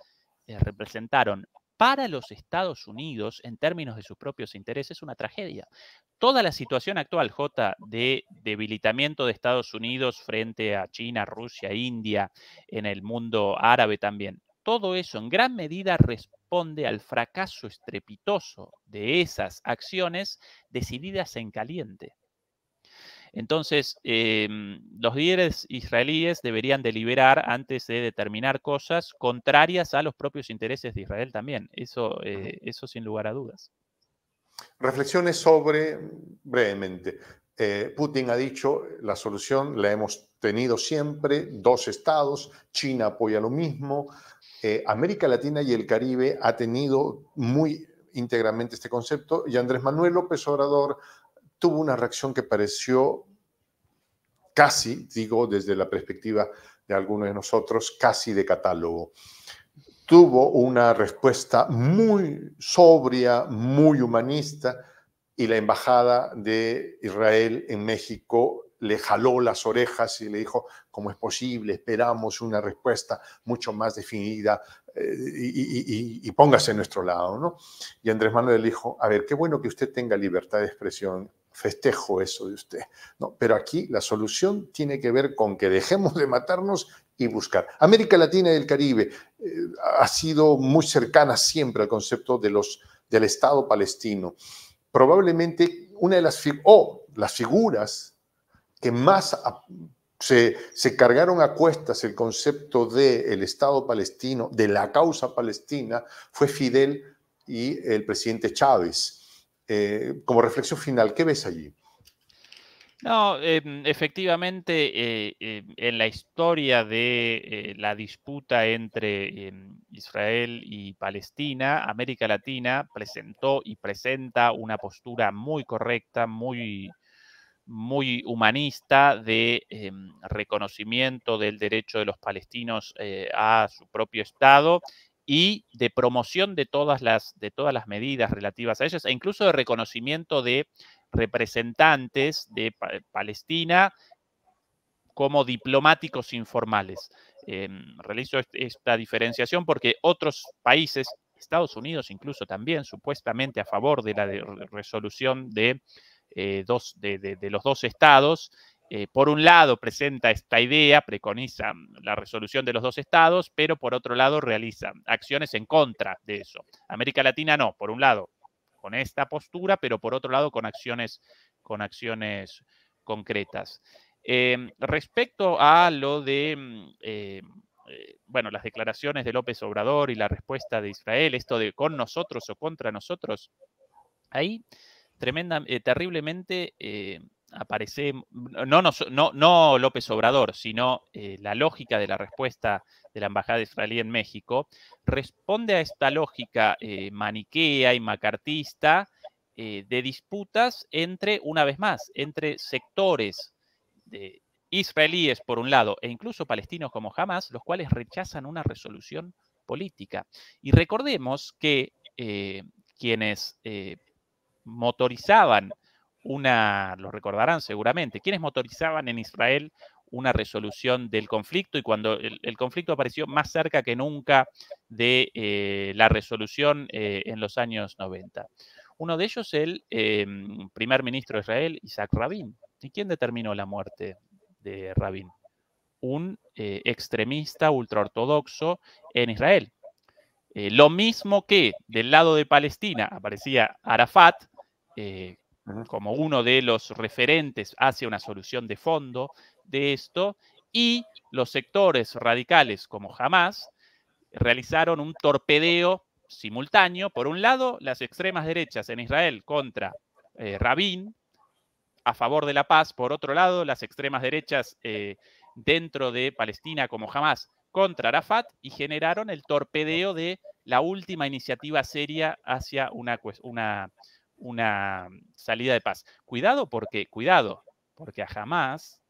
representaron para los Estados Unidos, en términos de sus propios intereses, una tragedia. Toda la situación actual, J, de debilitamiento de Estados Unidos frente a China, Rusia, India, en el mundo árabe también, todo eso en gran medida responde al fracaso estrepitoso de esas acciones decididas en caliente. Entonces, los líderes israelíes deberían deliberar antes de determinar cosas contrarias a los propios intereses de Israel también. Eso sin lugar a dudas. Reflexiones sobre, brevemente, Putin ha dicho, la solución la hemos tenido siempre, 2 estados, China apoya lo mismo, América Latina y el Caribe ha tenido muy íntegramente este concepto y Andrés Manuel López Obrador tuvo una reacción que pareció casi, digo desde la perspectiva de algunos de nosotros, casi de catálogo. Tuvo una respuesta muy sobria, muy humanista, y la embajada de Israel en México le jaló las orejas y le dijo, ¿cómo es posible? Esperamos una respuesta mucho más definida y póngase a nuestro lado, ¿no? Y Andrés Manuel le dijo, a ver, qué bueno que usted tenga libertad de expresión, festejo eso de usted, ¿no? Pero aquí la solución tiene que ver con que dejemos de matarnos y buscar. América Latina y el Caribe ha sido muy cercana siempre al concepto del Estado palestino. Probablemente una de las figuras que más se cargaron a cuestas el concepto del Estado palestino, de la causa palestina, fue Fidel y el presidente Chávez. Como reflexión final, ¿qué ves allí? No, efectivamente, en la historia de la disputa entre Israel y Palestina, América Latina presentó y presenta una postura muy correcta, muy humanista de reconocimiento del derecho de los palestinos a su propio Estado y de promoción de todas las medidas relativas a ellos, e incluso de reconocimiento de representantes de Palestina como diplomáticos informales. Realizo esta diferenciación porque otros países, Estados Unidos incluso también, supuestamente a favor de la resolución de los 2 estados, por un lado presenta esta idea, preconiza la resolución de los 2 estados, pero por otro lado realiza acciones en contra de eso. América Latina no, por un lado con esta postura, pero por otro lado con acciones concretas. Respecto a lo de bueno, las declaraciones de López Obrador y la respuesta de Israel, esto de con nosotros o contra nosotros, ahí terriblemente aparece, no López Obrador, sino la lógica de la respuesta de la Embajada israelí en México, responde a esta lógica maniquea y macartista de disputas entre, una vez más, entre sectores de israelíes por un lado e incluso palestinos como Hamas, los cuales rechazan una resolución política. Y recordemos que quienes motorizaban lo recordarán seguramente, quienes motorizaban en Israel una resolución del conflicto, y cuando el conflicto apareció más cerca que nunca de la resolución en los años 90. Uno de ellos, el primer ministro de Israel, Isaac Rabin. ¿Y quién determinó la muerte de Rabin? Un extremista ultraortodoxo en Israel. Lo mismo que del lado de Palestina aparecía Arafat como uno de los referentes hacia una solución de fondo de esto, y los sectores radicales como Hamas realizaron un torpedeo simultáneo. Por un lado, las extremas derechas en Israel contra Rabin, a favor de la paz. Por otro lado, las extremas derechas dentro de Palestina como Hamas contra Arafat, y generaron el torpedeo de la última iniciativa seria hacia una salida de paz. Cuidado porque a Hamas,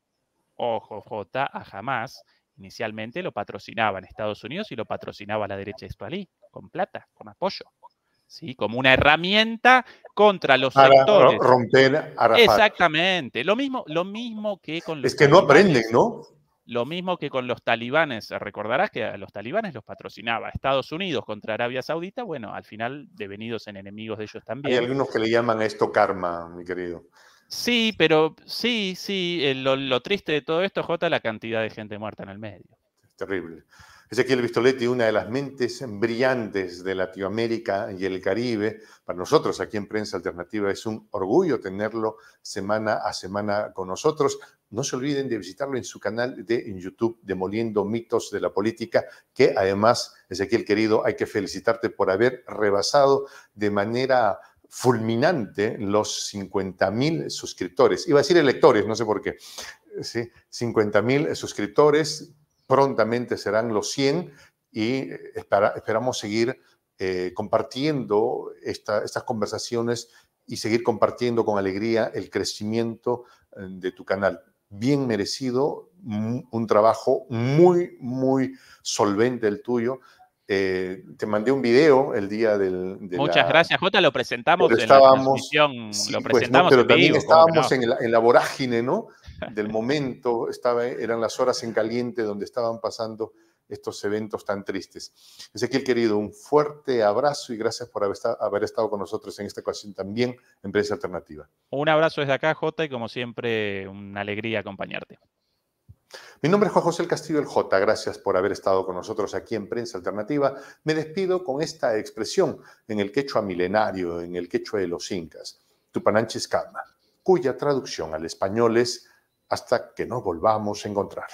ojo J, a Hamas inicialmente lo patrocinaban Estados Unidos y lo patrocinaba la derecha israelí, con plata, con apoyo, ¿sí? Como una herramienta contra los sectores. Para romper Arafat. Exactamente. Lo mismo que con los Es que no aprenden, talibanes. ¿no? Lo mismo que con los talibanes. Recordarás que a los talibanes los patrocinaba Estados Unidos contra Arabia Saudita. Bueno, al final devenidos en enemigos de ellos también. Hay algunos que le llaman a esto karma, mi querido. Sí, pero sí, lo triste de todo esto, Jota, la cantidad de gente muerta en el medio. Es terrible. Ezequiel Vistoletti, una de las mentes brillantes de Latinoamérica y el Caribe. Para nosotros aquí en Prensa Alternativa es un orgullo tenerlo semana a semana con nosotros. No se olviden de visitarlo en su canal en YouTube, Demoliendo Mitos de la Política, que además, Ezequiel querido, hay que felicitarte por haber rebasado de manera fulminante los 50,000 suscriptores. Iba a decir electores, no sé por qué. Sí, 50,000 suscriptores. Prontamente serán los 100 y esperamos seguir compartiendo estas conversaciones y seguir compartiendo con alegría el crecimiento de tu canal. Bien merecido, un trabajo muy, muy solvente el tuyo. Te mandé un video el día Muchas gracias, Jota. Lo presentamos pero en la estábamos, transmisión, sí, lo pues no, presentamos pero en también vivo. ¿Cómo que estábamos no? en la vorágine, ¿no? Del momento, eran las horas en caliente donde estaban pasando estos eventos tan tristes. Ezequiel, querido, un fuerte abrazo y gracias por haber estado con nosotros en esta ocasión también en Prensa Alternativa. Un abrazo desde acá, Jota, y como siempre, una alegría acompañarte. Mi nombre es Juan José El Castillo El J. Gracias por haber estado con nosotros aquí en Prensa Alternativa. Me despido con esta expresión en el quechua milenario, en el quechua de los incas, Tupananchis Calma, cuya traducción al español es hasta que nos volvamos a encontrar.